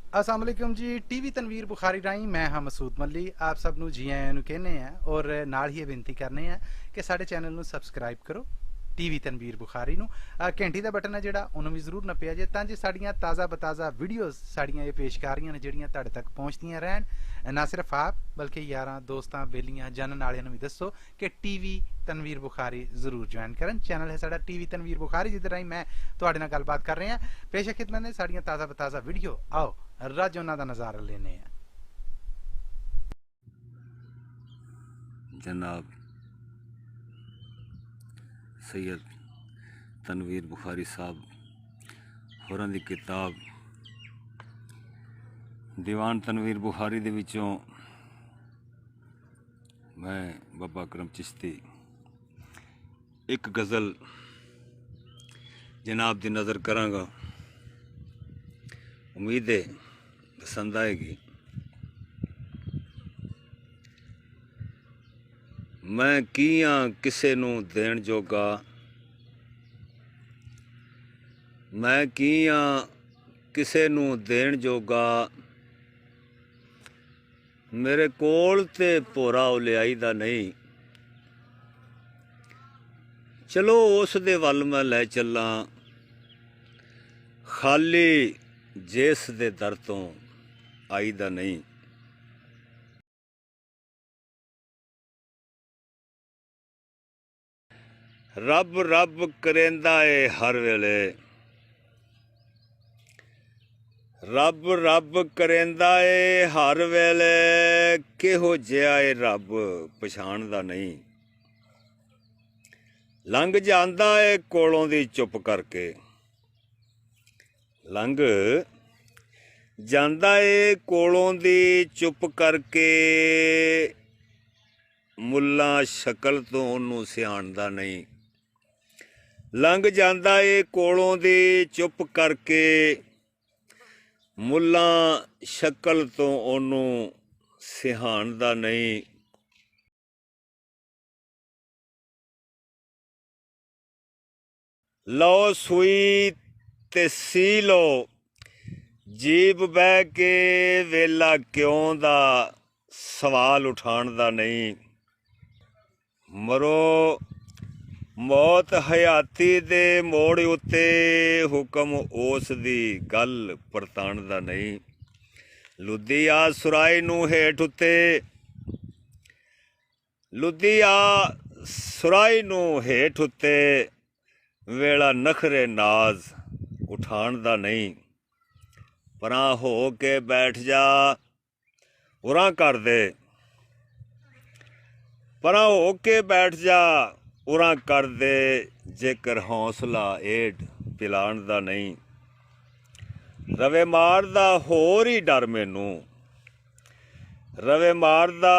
अस्सलाम वालेकुम जी। टीवी तनवीर बुखारी राही मैं हाँ मसूद मल्ली आप सब ਨੂੰ ਜੀ ਆਇਆਂ ਨੂੰ कहने हैं और ਨਾਲ ਹੀ ਇਹ ਬੇਨਤੀ ਕਰਨੇ ਆ ਕਿ ਸਾਡੇ ਚੈਨਲ ਨੂੰ ਸਬਸਕ੍ਰਾਈਬ ਕਰੋ ਟੀਵੀ ਤਨਵੀਰ ਬੁਖਾਰੀ ਨੂੰ। ਘੰਟੀ ਦਾ ਬਟਨ ਹੈ ਜਿਹੜਾ ਉਹਨੂੰ ਵੀ ਜ਼ਰੂਰ ਨੱਪਿਆ ਜੇ ਤਾਂ ਜੇ ਸਾਡੀਆਂ ਤਾਜ਼ਾ ਬਤਾਜ਼ਾ ਵੀਡੀਓਜ਼ ਸਾਡੀਆਂ ਇਹ ਪੇਸ਼ਕਾਰੀਆਂ ਨੇ ਜਿਹੜੀਆਂ ਤੁਹਾਡੇ ਤੱਕ ਪਹੁੰਚਦੀਆਂ ਰਹਿਣ। ਨਾ ਸਿਰਫ ਆਪ ਬਲਕਿ ਯਾਰਾਂ ਦੋਸਤਾਂ ਬੇਲੀਆਂ ਜਾਣਨ ਵਾਲਿਆਂ ਨੂੰ ਵੀ ਦੱਸੋ ਕਿ ਟੀਵੀ ਤਨਵੀਰ ਬੁਖਾਰੀ ਜ਼ਰੂਰ ਜੁਆਇਨ ਕਰਨ। ਚੈਨਲ ਹੈ ਸਾਡਾ ਟੀਵੀ ਤਨਵੀਰ ਬੁਖਾਰੀ ਜਿਹਦੇ ਰਾਹੀਂ ਮੈਂ ਤੁਹਾਡੇ ਨਾਲ ਗੱਲਬਾਤ ਕਰ ਰਿਹਾ। ਪੇਸ਼ ਖਿਦਮਤ ਨੇ ਸਾਡੀਆਂ ਤਾਜ਼ਾ ਬਤਾਜ਼ਾ ਵੀਡੀਓ। ਆਓ रज उन्होंने नज़ारा लेने हैं। जनाब सैयद तनवीर बुखारी साहब होरां दी किताब दीवान तनवीर बुखारी दे विचों मैं बाबा करम चिश्ती एक गज़ल जनाब दी नज़र करांगा। उम्मीद है पसंद आएगी। मैं कियां किसे नूं देण जोगा, मैं कियां किसे नूं देण जोगा, मेरे कोल ते भोरा उलियाई दा नहीं। चलो उस दे वल मैं लै चलां, खाली जिस दे दर तों आई दा नहीं। रब रब करेंदा है हर वेले, रब रब करेंदा है हर वेले, किहो जिहा है रब पछाणदा नहीं। लंघ जांदा है कोलों दी चुप करके, लंघ ਜਾਂਦਾ ਏ ਕੋਲੋਂ ਦੀ ਚੁੱਪ ਕਰਕੇ, ਮੁੱਲਾਂ ਸ਼ਕਲ ਤੋਂ ਉਹਨੂੰ ਸਿਆਣਦਾ ਨਹੀਂ। ਲੰਘ ਜਾਂਦਾ ਏ ਕੋਲੋਂ ਦੀ ਚੁੱਪ ਕਰਕੇ, ਮੁੱਲਾਂ ਸ਼ਕਲ ਤੋਂ ਉਹਨੂੰ ਸਿਆਣਦਾ ਨਹੀਂ। ਲਓ ਸੂਈ ਤੇ ਸੀ ਲਓ, जीब बह के वेला क्यों दा सवाल उठाण दा नहीं। मरो मौत हयाती दे मोड़ उत्ते, हुक्म उस दी गल परताण दा नहीं। लुद्धी आ सुराई नूं हेठ उत्ते, लुद्धी आ सुराई नूं हेठ उत्ते, वेला नखरे नाज उठाण दा नहीं। परां हो के बैठ जा उरां कर दे, परां हो के बैठ जा उरां कर दे, जेकर हौसला एड पिलाण दा नहीं। रवे मारदा होर ही डर मैनू, रवे मारदा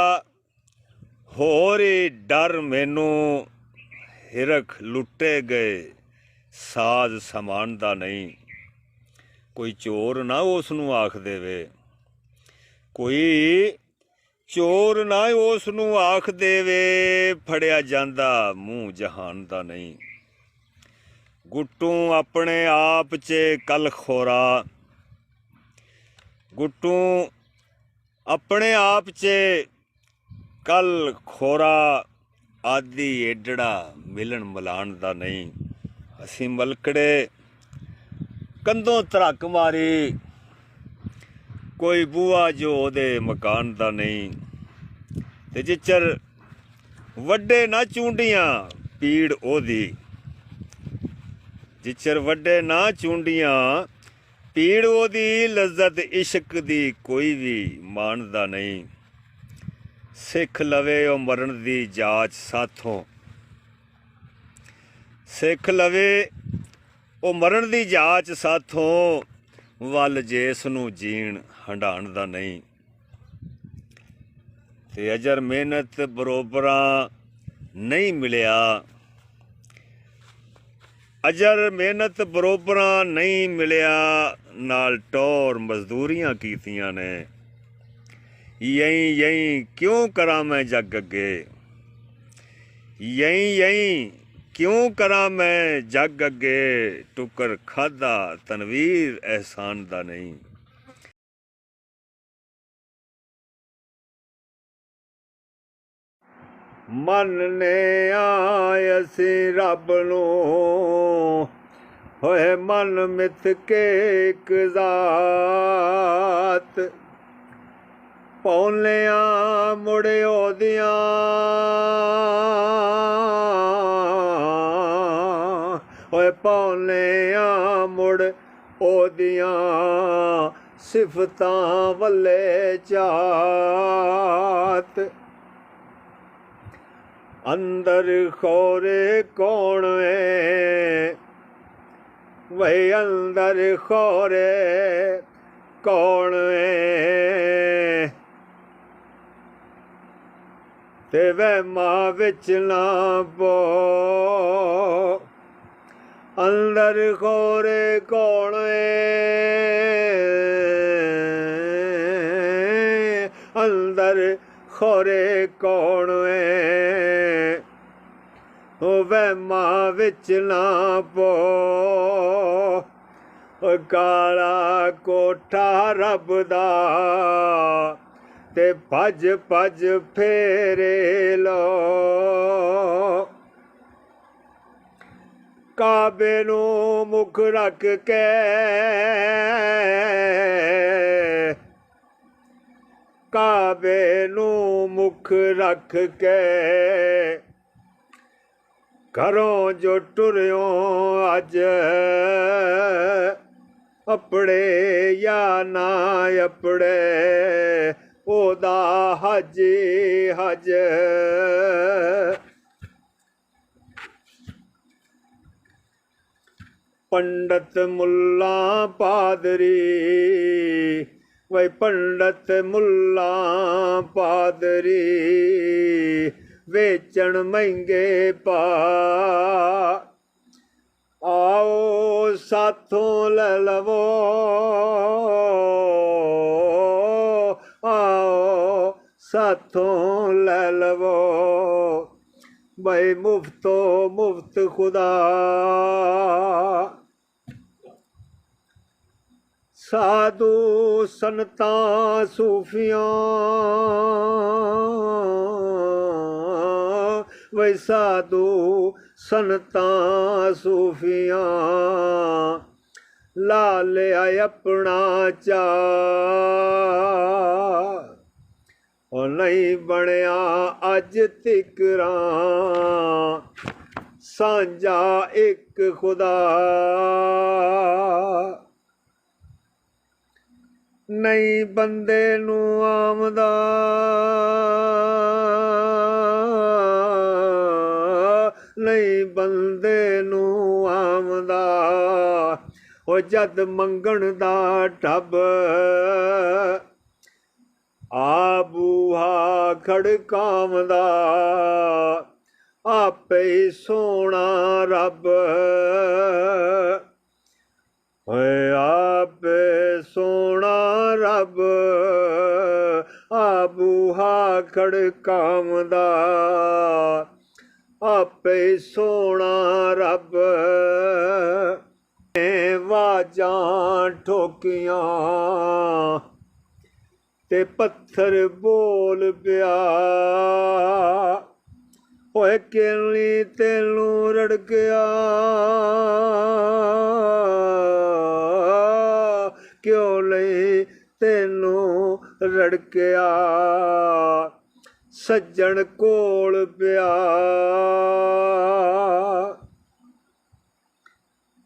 होर ही डर मैनू, हिरख लुटे गए साज समान दा नहीं। कोई चोर ना उस नूं आख देवे, कोई चोर ना उस नूं आख देवे, फड़िया जांदा मूँह जहान दा नहीं। गुट्टू अपने आप च कल खोरा, गुट्टू अपने आप च कल खोरा, आदि एडड़ा मिलन मिलान दा नहीं। असीं मलकड़े कंधों धड़क मारी, कोई बूआ जो ओदे मकान दा नहीं। ते जिचर वड्डे ना चूंडियां पीड़ ओदी, जिचर वड्डे ना चूंडियां पीड़ ओदी, लज्जत इश्क दी कोई भी मानदा नहीं। सिख लवे ओ मरण दी जाच साथों, सिख लवे ਉਹ ਮਰਨ ਦੀ ਜਾਂਚ ਸਾਥੋਂ, ਵੱਲ ਜਿਸ ਨੂੰ ਜੀਣ ਹੰਡਾਣ ਦਾ ਨਹੀਂ। ਤੇ ਅਜਰ ਮਿਹਨਤ ਬਰੋਬਰਾਂ ਨਹੀਂ ਮਿਲਿਆ, ਅਜਰ ਮਿਹਨਤ ਬਰੋਬਰਾਂ ਨਹੀਂ ਮਿਲਿਆ, ਨਾਲ ਟੌਰ ਮਜ਼ਦੂਰੀਆਂ ਕੀਤੀਆਂ ਨੇ। ਯਹੀਂ ਯਹੀਂ ਕਿਉਂ ਕਰਾਂ ਮੈਂ ਜੱਗ ਅੱਗੇ, ਯਹੀਂ ਯਹੀਂ क्यों करा मैं जग अगे, टुकर खादा तनवीर एहसान दा नहीं। ਮੰਨਨੇ ਆਏ ਅਸੀਂ ਰੱਬ ਨੂੰ ਹੋਏ ਮਨ ਮਿੱਥ ਕੇ ਇੱਕ ਜ਼ਾਤ ਪੌਲਿਆਂ ਮੁੜ ਉਹਦੀਆਂ ਹੋਏ ਪੌਲਿਆਂ ਮੁੜ ਉਹਦੀਆਂ ਸਿਫਤਾਂ ਵੱਲੇ ਝਾਤ ਅੰਦਰ ਖੋਰੇ ਕੌਣ ਏ ਵਈ ਅੰਦਰ ਖੋਰੇ ਕੌਣ ਏ ਤੇ ਵਹਿਮਾਂ ਵਿੱਚ ਨਾ ਪੋ ਅੰਦਰ ਖੋਰੇ ਕੌਣ ਏ ਅੰਦਰ ਖੋਰੇ ਕੌਣ ਏ ਉਹ ਵਹਿਮਾਂ ਵਿੱਚ ਨਾ ਪੋ ਕਾਲਾ ਕੋਠਾ ਰੱਬ ਦਾ ਤੇ ਭੱਜ ਭੱਜ ਫੇਰੇ ਲੋ ਕਾਬੇ ਨੂੰ ਮੁਖ ਰੱਖ ਕੇ ਕਾਬੇ ਨੂੰ ਮੁਖ ਰੱਖ ਕੇ ਘਰੋਂ ਜੋ ਟੁਰਿਓ ਅੱਜ ਆਪਣੇ ਜਾਂ ਨਾ ਆਪਣੇ ਉਹਦਾ ਹਜ ਹਜ ਪੰਡਤ ਮੁੱਲਾ ਪਾਦਰੀ ਵਈ ਪੰਡਤ ਮੁੱਲਾ ਪਾਦਰੀ ਵੇਚਣ ਮਹਿੰਗੇ ਪਾ ਆਓ ਸਾਥੋਂ ਲੈ ਲਵੋ ਆਓ ਸਾਥੋਂ ਲੈ ਲਵੋ ਬਈ ਮੁਫਤੋ ਮੁਫਤ ਖੁਦਾ ਸਾਧੂ ਸੰਤਾਂ ਸੂਫੀਆਂ ਵਈ ਸਾਧੂ ਸੰਤਾਂ ਸੂਫੀਆਂ ਲਾ ਲਿਆ ਆਪਣਾ ਚਾ ਉਹ ਨਹੀਂ ਬਣਿਆ ਅੱਜ ਤਿਕਰਾਂ ਸਾਂਝਾ ਇੱਕ ਖੁਦਾ ਨਹੀਂ ਬੰਦੇ ਨੂੰ ਆਮਦਾ ਨਹੀਂ ਬੰਦੇ ਨੂੰ ਆਮਦਾ ਉਹ ਜਦ ਮੰਗਣ ਦਾ ਢੱਬ ਆ ਬੂਹਾ ਖੜਕਾਵਦਾ ਆਪੇ ਸੋਹਣਾ ਰੱਬ ਓਏ ਆਪੇ ਸੋਹਣਾ ਰੱਬ ਆ ਬੂਹਾ ਖੜਕਾਵਦਾ ਆਪੇ ਸੋਹਣਾ ਰੱਬ ਵਾਜਾਂ ਠੋਕੀਆਂ ਤੇ ਪੱਥਰ ਬੋਲ ਪਿਆ ਓਏ ਕਿਰਲੀ ਤੈਨੂੰ ਰੜਕਿਆ ਕਿਉਂ ਲਈ ਤੈਨੂੰ ਰੜਕਿਆ ਸੱਜਣ ਕੋਲ ਪਿਆ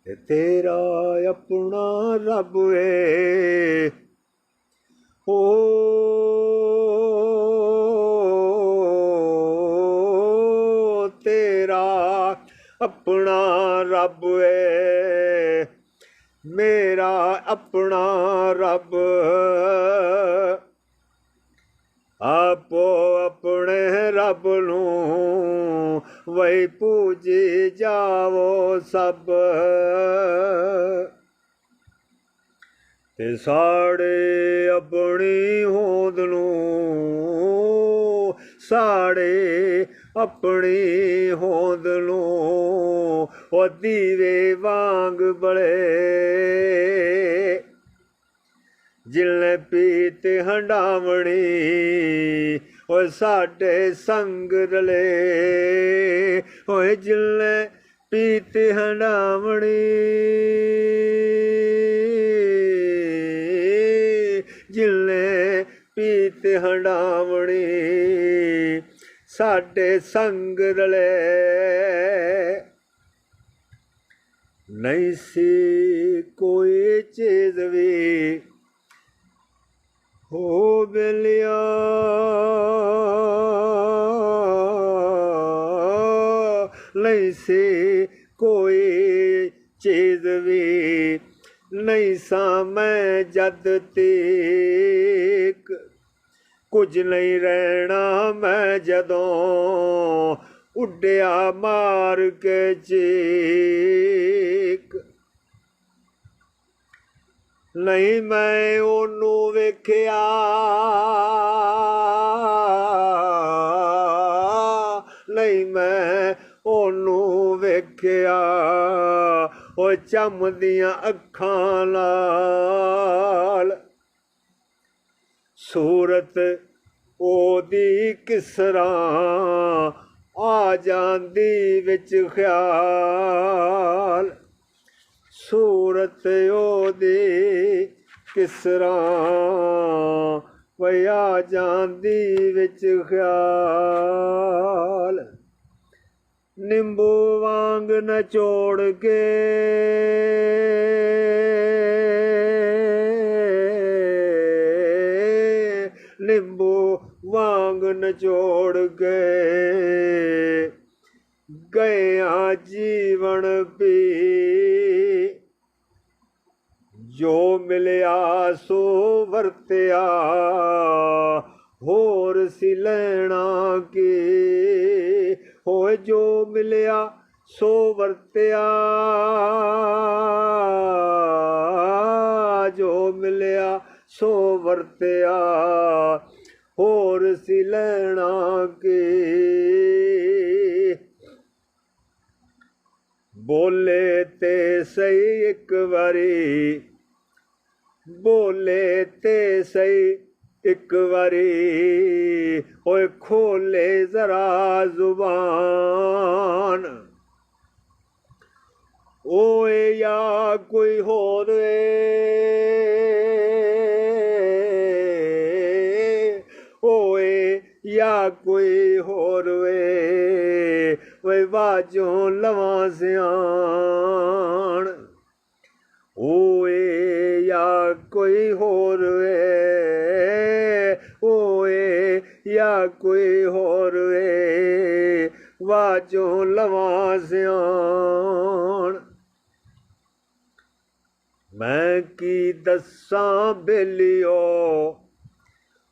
ਤੇ ਤੇਰਾ ਆਪਣਾ ਰੱਬ ਏ ਓ ਤੇਰਾ ਆਪਣਾ ਰੱਬ ਏ ਮੇਰਾ ਆਪਣਾ ਰੱਬ ਆਪੋ ਆਪਣੇ ਰੱਬ ਨੂੰ ਵਈ ਪੂਜੀ ਜਾਵੋ ਸਭ ਤੇ ਸਾੜੇ ਆਪਣੀ ਹੋਂਦ ਨੂੰ ਸਾੜੇ ਆਪਣੀ ਹੋਂਦ ਨੂੰ ਉਹ ਦੀਵੇ ਵਾਂਗ ਬਲੇ ਜਿਲਨੇ ਪੀਤ ਹੰਡਾਵਣੀ ਓਏ ਸਾਡੇ ਸੰਗ ਰਲੇ ਓਏ ਜਿਲੇ ਪੀਤ ਹੰਡਾਵਣੀ ਜਿਲੇ ਪੀਤ ਹੰਡਾਵਣੀ ਸਾਡੇ ਸੰਗ ਰਲੇ ਨਹੀਂ ਸੀ ਕੋਈ ਚੀਜ਼ ਵੀ ਹੋ ਬਲਿਆ ਨਹੀਂ ਸੀ ਕੋਈ ਚੀਜ਼ ਵੀ ਨਹੀਂ ਸਾਂ ਮੈਂ ਜਦ ਤੀਕ ਕੁਝ ਨਹੀਂ ਰਹਿਣਾ ਮੈਂ ਜਦੋਂ ਉੱਡਿਆ ਮਾਰ ਕੇ ਚੀਕ ਨਹੀਂ ਮੈਂ ਉਹਨੂੰ ਵੇਖਿਆ ਨਹੀਂ ਮੈਂ ਉਹਨੂੰ ਵੇਖਿਆ ਉਹ ਚਮਦੀਆਂ ਅੱਖਾਂ ਨਾਲ ਸੂਰਤ ਉਹਦੀ ਕਿਸ ਤਰ੍ਹਾਂ ਆ ਜਾਂਦੀ ਵਿੱਚ ਖਿਆਲ ਸੂਰਤ ਉਹਦੀ ਕਿਸ ਤਰ੍ਹਾਂ ਪਈ ਆ ਜਾਂਦੀ ਵਿੱਚ ਖਿਆਲ ਨਿੰਬੂ ਵਾਂਗ ਨਚੋੜ ਕੇ ਨਿੰਬੂ ਵਾਂਗ ਨਚੋੜ ਕੇ ਗਿਆ ਜੀਵਨ ਪੀ ਜੋ ਮਿਲਿਆ ਸੋ ਵਰਤਿਆ ਹੋਰ ਸੀ ਲੈਣਾ ਕੀ ਹੋਏ ਜੋ ਮਿਲਿਆ ਸੋ ਵਰਤਿਆ ਜੋ ਮਿਲਿਆ ਸੋ ਵਰਤਿਆ ਹੋਰ ਸੀ ਲੈਣਾ ਕੀ ਬੋਲੇ ਤੇ ਸਹੀ ਇੱਕ ਵਾਰੀ ਬੋਲੇ ਤੇ ਸਹੀ ਇੱਕ ਵਾਰੀ ਓਏ ਖੋਲੇ ਜ਼ਰਾ ਜ਼ੁਬਾਨ ਓਏ ਯਾ ਕੋਈ ਹੋਰ ਓਏ ਯਾ ਕੋਈ ਹੋਰ ਓਏ ਬਾਜੋਂ ਲਵਾਂ ਸਿਆਣ ਓਏ ਯਾ ਕੋਈ ਹੋਰ ਓਏ ਯਾ ਕੋਈ ਹੋਰ ਬਾਜੋਂ ਲਵਾਂ ਸਿਆਣ ਮੈਂ ਕੀ ਦੱਸਾਂ ਬੇਲੀਓ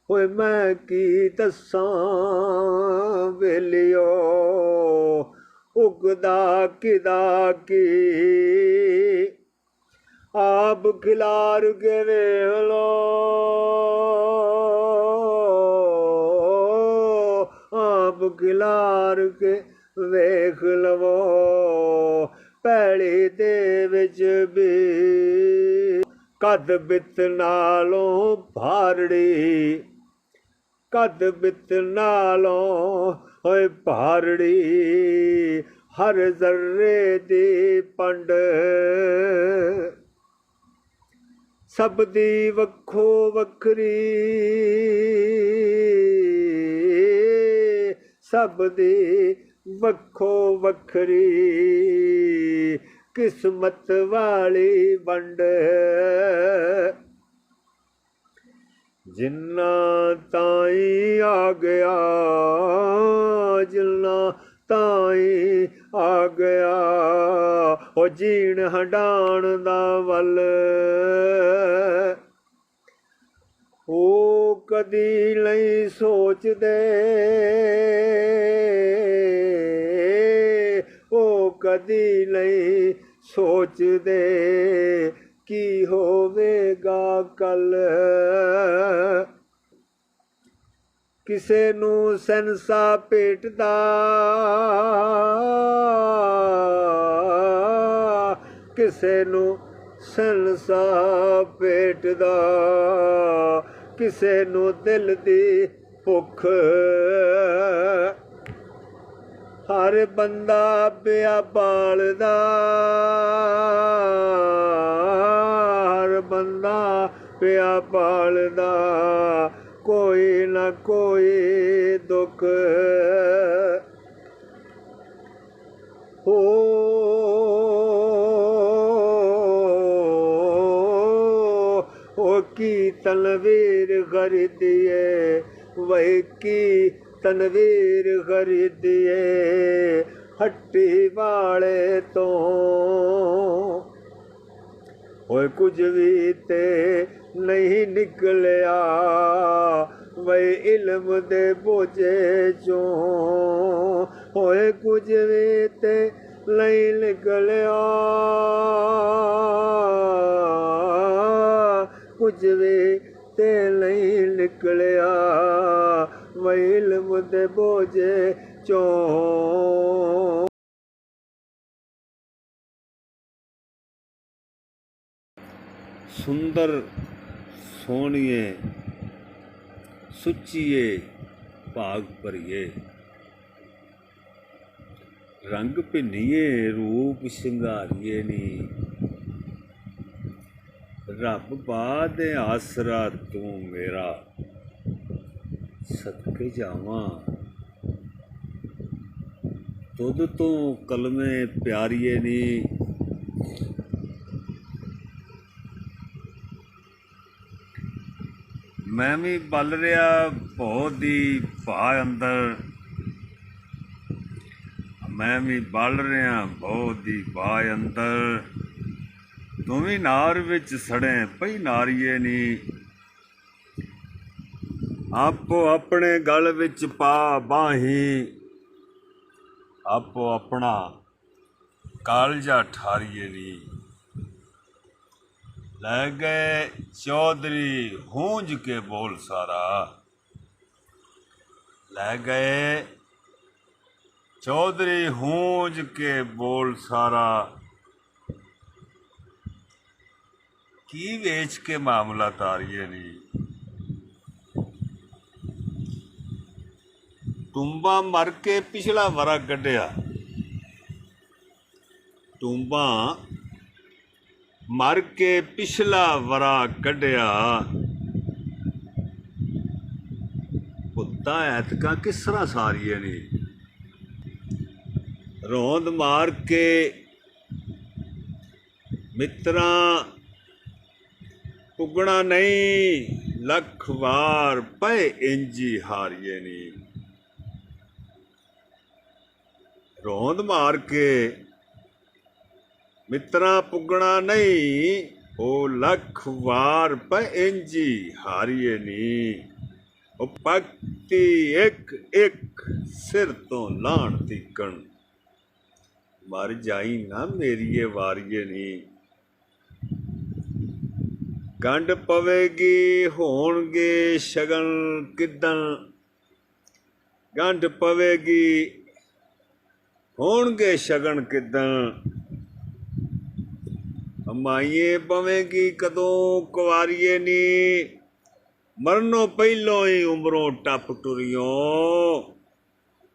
ਓਏ ਮੈਂ ਕੀ ਦੱਸਾਂ ਬੇਲੀਓ ਉਗਦਾ ਕਿਦਾ ਕੀ ਆਪ ਖਿਲਾਰ ਕੇ ਵੇਖ ਲੋ ਆਪ ਖਿਲਾਰ ਕੇ ਵੇਖ ਲਵੋ ਪੈਲੀ ਦੇ ਵਿੱਚ ਵੀ ਕਦ ਬਿੱਤ ਨਾਲੋਂ ਭਾਰੜੀ ਕਦ ਬਿੱਤ ਨਾਲੋਂ ਓਏ ਭਾਰੜੀ ਹਰ ਜ਼ਰਰੇ ਦੀ ਪੰਡ ਸਭ ਦੀ ਵੱਖੋ ਵੱਖਰੀ ਸਭ ਦੀ ਵੱਖੋ ਵੱਖਰੀ ਕਿਸਮਤ ਵਾਲੀ ਵੰਡ ਜਿੰਨਾ ਤਾਈ ਆ ਗਿਆ ਜਿੰਨਾ ਤਾਈ ਆ ਗਿਆ ਉਹ ਜੀਣ ਹੰਡਾਣ ਦਾ ਵੱਲ ਉਹ ਕਦੀ ਨਹੀਂ ਸੋਚਦੇ ਉਹ ਕਦੀ ਨਹੀਂ ਸੋਚਦੇ ਕੀ ਹੋਵੇਗਾ ਕੱਲ ਕਿਸੇ ਨੂੰ ਸੈਂਸਾ ਭੇਟਦਾ ਕਿਸੇ ਨੂੰ ਸੈਂਸਾ ਭੇਟਦਾ ਕਿਸੇ ਨੂੰ ਦਿਲ ਦੀ ਭੁੱਖ ਹਰ ਬੰਦਾ ਪਿਆ ਪਾਲਦਾ, ਹਰ ਬੰਦਾ ਪਿਆ ਪਾਲਦਾ, ਕੋਈ ਨਾ ਕੋਈ ਦੁੱਖ ਹੋ। की तनवीर खरीदिए, वही की तनवीर खरीदिए, हट्टी वाले तो होए कुछ भी ते नहीं निकलिया, वही इल्म दे बोझे चो होए कुछ भी ते नहीं निकलिया, कुछ भी ते नहीं निकलिया, वही इल्म दे बोझे चो। सुंदर सोहणिए सुचिए भाग भरिए, रंग भिन्निए रूप सिंगारिए नी, रब बाद आसरा तू मेरा, सदके जावां तुद तो कलमे प्यारिए नी। मैं भी बल रहा बहुत दी भा अंदर, मैं भी बल रहा बहुत दी भा अंदर, तू भी नार विच सड़े पई नारिए नी, आपो अपने गल विच पा बाही, आपो अपना कालजा ठारिए नी। लै गए चौधरी हूंज के बोल सारा, लै गए चौधरी हूंज के बोल सारा, की वेच के मामला तारिए नी। टुंबा मर के पिछला वरा कढ़िया, टुंबा मर के पिछला वरा कढ़िया, पुत्ता ऐतका किसरा सारिए नी। रौंद मार के मित्रा पुगना नहीं, लख वार पे इंजी हारिए नी। रौंद मार के मित्रा पुगना नहीं, ओ लख वार पे इंजी हारिए नी। ओ पगती एक एक सिर तो लाण तीकण, मर जाई ना मेरिए वारिए नी। गंढ पवेगी होणगे शगन किदन, गंढ पवेगी होणगे शगन किदन, माइए पवेगी कदों कुवारिए नी। मरनों पहलों ही उमरों टप टुरियों,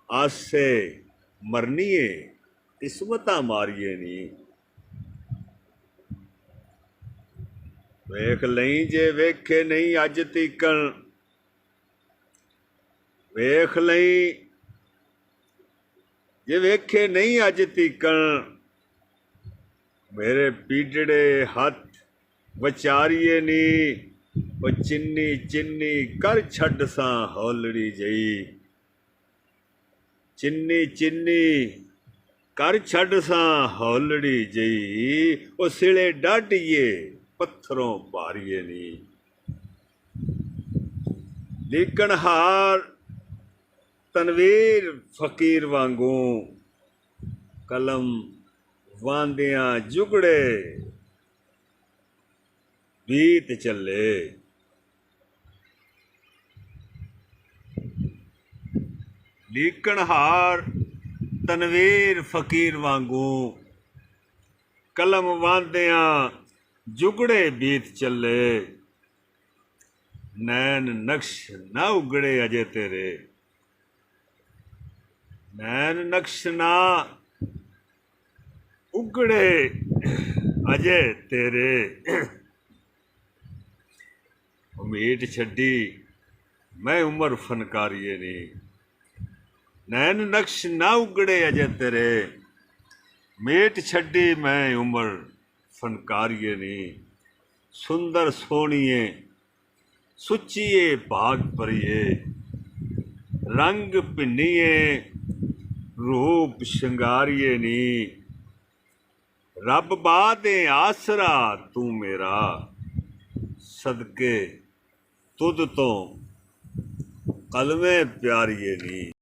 आसे मरनीए किस्मतां मारिए नी। वेख लई जे वेखे नहीं अज तीकण, वेख लई जे वेखे नहीं अज तीकण, मेरे पीड़े हथ वचारिए नी। ओ चिन्नी चिन्नी कर छड़ सा हौलड़ी जई, चिन्नी चिन्नी कर छड़ सा हौलड़ी जई, ओ सिले डाढिए पत्थरों भारिए नी। लीकण हार तनवीर फकीर वांगू, कलम वांदियां जुगड़े बीत चले। लीकण हार तनवीर फकीर वांगू, कलम वांदियां जुगड़े बीत चले। नैन नक्श ना उगड़े अजे तेरे, नैन नक्श ना उगड़े अजे तेरे। उम्मीद छड्डी मैं उमर फनकारिए नी, नैन नक्श ना उगड़े अजे तेरे। मेट छड्डी मैं उमर फनकारिए नी, सुंदर सोहणीए सुचिए भाग भरिए। रंग भिन्नीए रूप शंगारिए नी, रब बादे आसरा तू मेरा। सदके तुद तो कलमे प्यारिए नी।